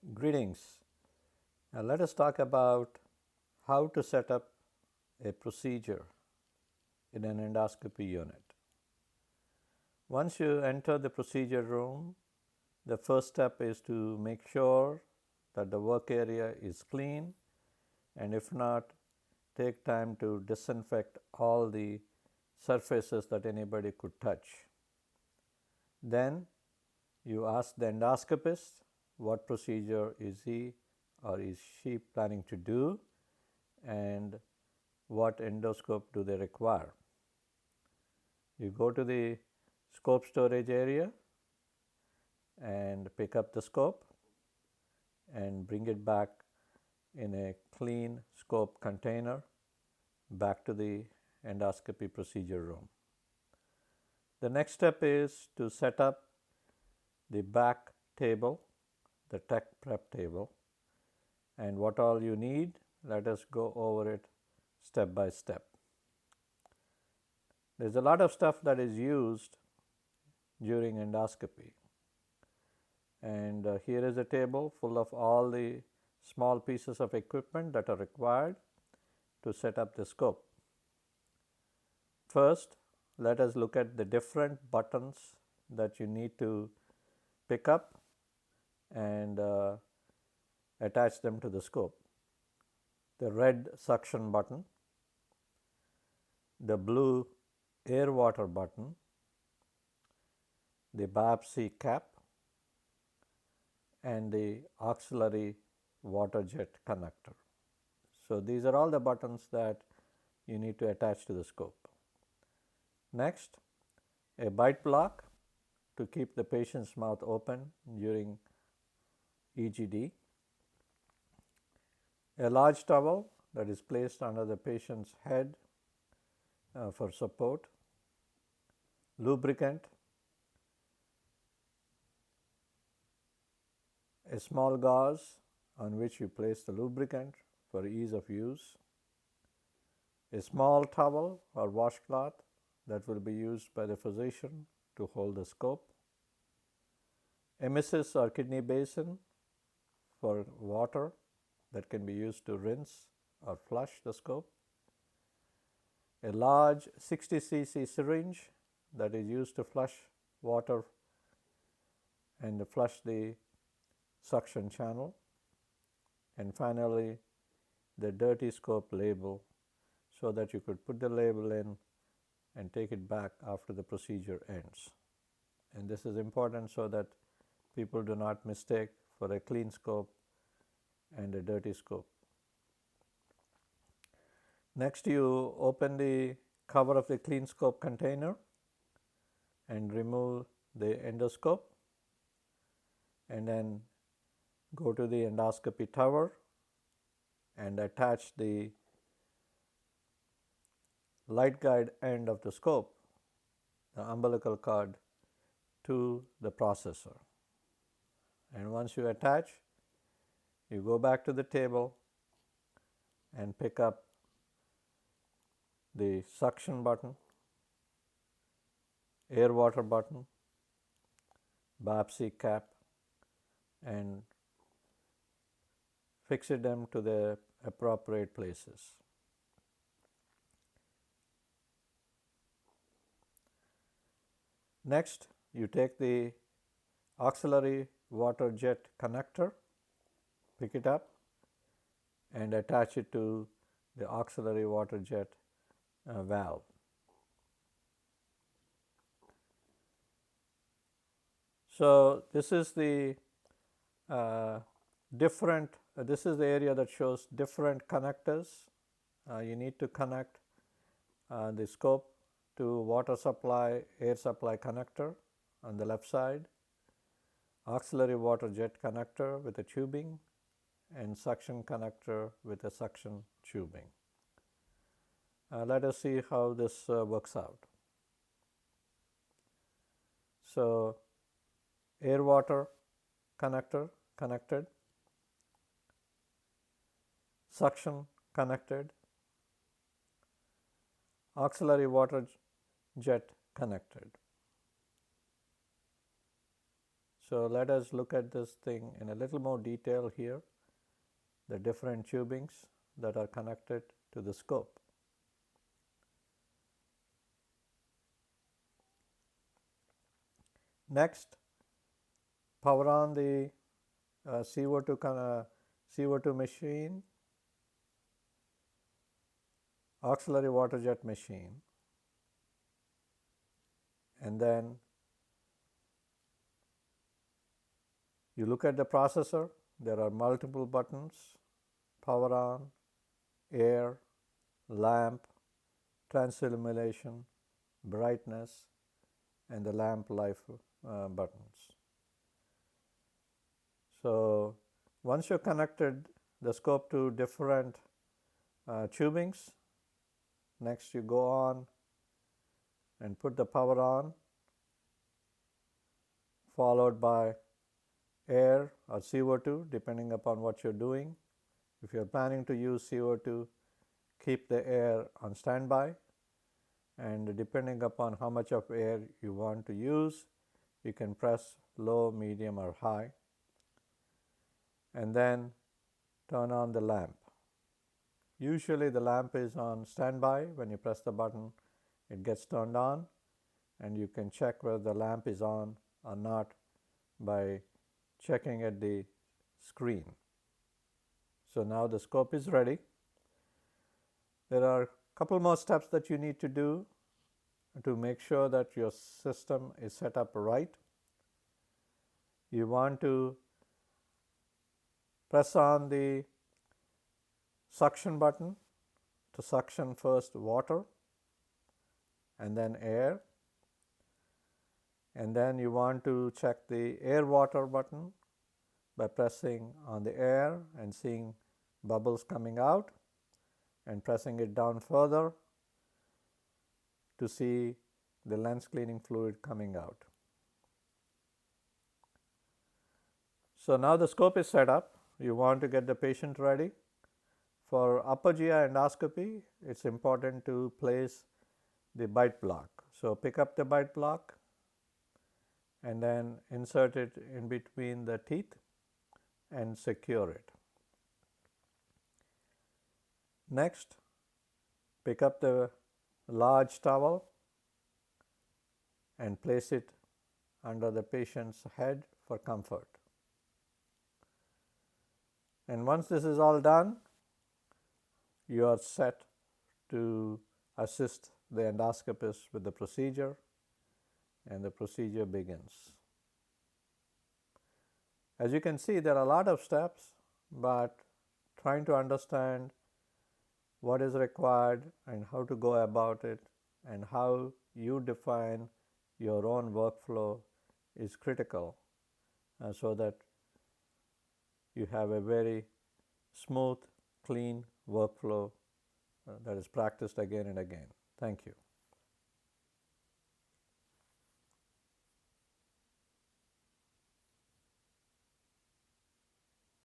Greetings. Now let us talk about how to set up a procedure in an endoscopy unit. Once you enter the procedure room, the first step is to make sure that the work area is clean, and if not, take time to disinfect all the surfaces that anybody could touch. Then you ask the endoscopist what procedure is he or is she planning to do and what endoscope do they require. You go to the scope storage area and pick up the scope and bring it back in a clean scope container back to the endoscopy procedure room. The next step is to set up the back table, the tech prep table, and what all you need. Let us go over it step by step. There's a lot of stuff that is used during endoscopy, and here is a table full of all the small pieces of equipment that are required to set up the scope. First, let us look at the different buttons that you need to pick up and attach them to the scope. The red suction button, the blue air water button, the biopsy cap, and the auxiliary water jet connector. So these are all the buttons that you need to attach to the scope. Next, a bite block to keep the patient's mouth open during EGD, a large towel that is placed under the patient's head for support, lubricant, a small gauze on which you place the lubricant for ease of use, a small towel or washcloth that will be used by the physician to hold the scope, emesis or kidney basin for water that can be used to rinse or flush the scope, a large 60 cc syringe that is used to flush water and flush the suction channel, and finally the dirty scope label so that you could put the label in and take it back after the procedure ends. And this is important so that people do not mistake for a clean scope and a dirty scope. Next, you open the cover of the clean scope container and remove the endoscope, and then go to the endoscopy tower and attach the light guide end of the scope, the umbilical cord, to the processor. And once you attach, you go back to the table and pick up the suction button, air water button, biopsy cap, and fix them to the appropriate places. Next, you take the auxiliary water jet connector, pick it up, and attach it to the auxiliary water jet valve. So this is the this is the area that shows different connectors. You need to connect the scope to water supply, air supply connector on the left side, auxiliary water jet connector with a tubing, and suction connector with a suction tubing. Let us see how this works out. So air water connector connected, suction connected, auxiliary water jet connected. So let us look at this thing in a little more detail here, the different tubings that are connected to the scope. Next, power on the CO2 machine, auxiliary water jet machine, and then you look at the processor. There are multiple buttons: power on, air, lamp, transillumination, brightness, and the lamp life buttons. So once you connected the scope to different tubings, next you go on and put the power on, followed by air or CO2 depending upon what you're doing. If you're planning to use CO2, keep the air on standby, and depending upon how much of air you want to use, you can press low, medium, or high, and then turn on the lamp. Usually the lamp is on standby. When you press the button, it gets turned on, and you can check whether the lamp is on or not by checking at the screen. So now the scope is ready. There are a couple more steps that you need to do to make sure that your system is set up right. You want to press on the suction button to suction first water and then air, and then you want to check the air water button by pressing on the air and seeing bubbles coming out, and pressing it down further to see the lens cleaning fluid coming out. So now the scope is set up. You want to get the patient ready. For upper GI endoscopy, it's important to place the bite block. So pick up the bite block and then insert it in between the teeth and secure it. Next, pick up the large towel and place it under the patient's head for comfort. And once this is all done, you are set to assist the endoscopist with the procedure, and the procedure begins. As you can see, there are a lot of steps, but trying to understand what is required and how to go about it and how you define your own workflow is critical, so that you have a very smooth, clean workflow that is practiced again and again. Thank you.